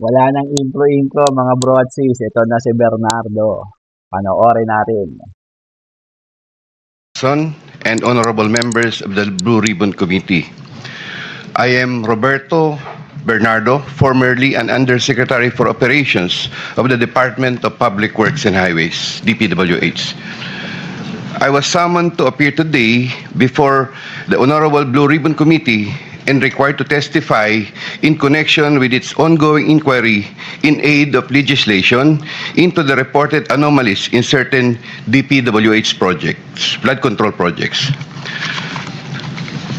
Wala nang intro-intro mga bro at sis. Ito na si Bernardo. Panoorin natin. And honorable members of the Blue Ribbon Committee. I am Roberto Bernardo, formerly an Undersecretary for Operations of the Department of Public Works and Highways, DPWH. I was summoned to appear today before the Honorable Blue Ribbon Committee and required to testify in connection with its ongoing inquiry in aid of legislation into the reported anomalies in certain DPWH projects, flood control projects.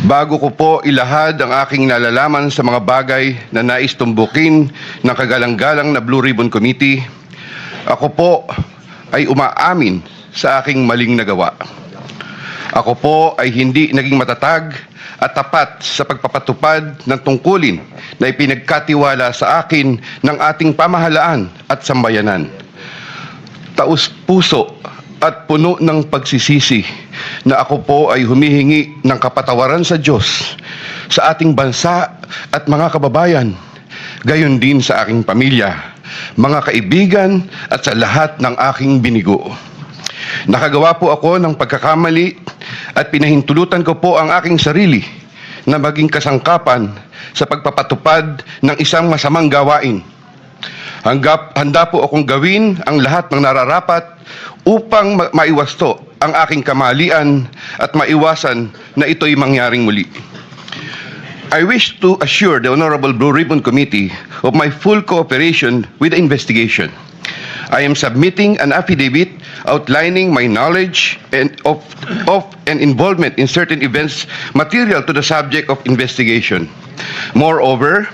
Bago ko po ilahad ang aking nalalaman sa mga bagay na nais tumbukin ng kagalang-galang na Blue Ribbon Committee, ako po ay umaamin sa aking maling nagawa. Ako po ay hindi naging matatag at tapat sa pagpapatupad ng tungkulin na ipinagkatiwala sa akin ng ating pamahalaan at sambayanan. Taus-puso at puno ng pagsisisi na ako po ay humihingi ng kapatawaran sa Diyos, sa ating bansa at mga kababayan, gayon din sa aking pamilya, mga kaibigan at sa lahat ng aking binigo. Nakagawa po ako ng pagkakamali at pinahintulutan ko po ang aking sarili na maging kasangkapan sa pagpapatupad ng isang masamang gawain. Handa po akong gawin ang lahat ng nararapat upang maiwasto ang aking kamalian at maiwasan na ito'y mangyaring muli. I wish to assure the Honorable Blue Ribbon Committee of my full cooperation with the investigation. I am submitting an affidavit outlining my knowledge of and involvement in certain events material to the subject of investigation. Moreover,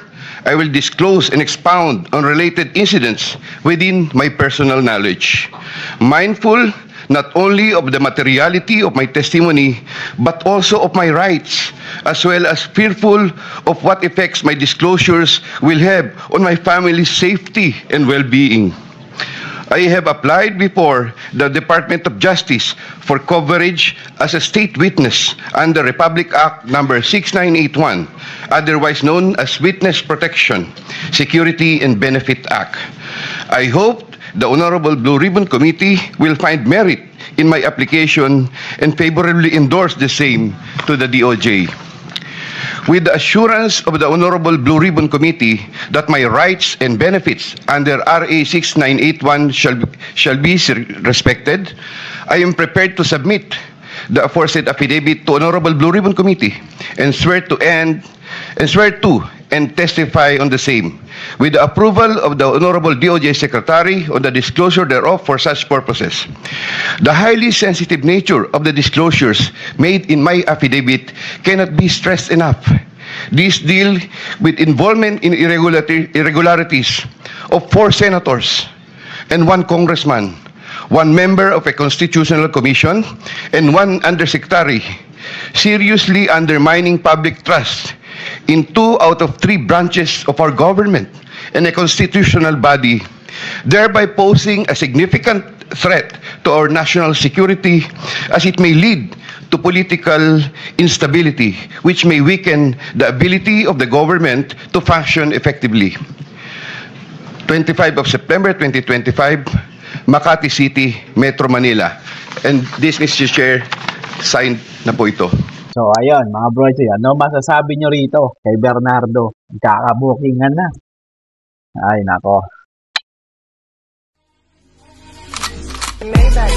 I will disclose and expound on related incidents within my personal knowledge, mindful not only of the materiality of my testimony, but also of my rights, as well as fearful of what effects my disclosures will have on my family's safety and well-being. I have applied before the Department of Justice for coverage as a state witness under Republic Act number 6981, otherwise known as Witness Protection, Security and Benefit Act. I hope the Honorable Blue Ribbon Committee will find merit in my application and favorably endorse the same to the DOJ. With the assurance of the Honorable Blue Ribbon Committee that my rights and benefits under RA 6981 shall be respected, I am prepared to submit the aforesaid affidavit to Honorable Blue Ribbon Committee and swear to and testify on the same, with the approval of the Honorable DOJ Secretary on the disclosure thereof for such purposes. The highly sensitive nature of the disclosures made in my affidavit cannot be stressed enough. These deal with involvement in irregularities of 4 senators and 1 congressman, 1 member of a constitutional commission, and 1 undersecretary, seriously undermining public trust in 2 out of 3 branches of our government and a constitutional body, thereby posing a significant threat to our national security as it may lead to political instability, which may weaken the ability of the government to function effectively. 25 of September 2025, Makati City, Metro Manila. And this, Mr. Chair, signed na po ito. So ayun mga bro, ano masasabi nyo rito kay Bernardo? Kakabukingan na. Ay nako. Maybach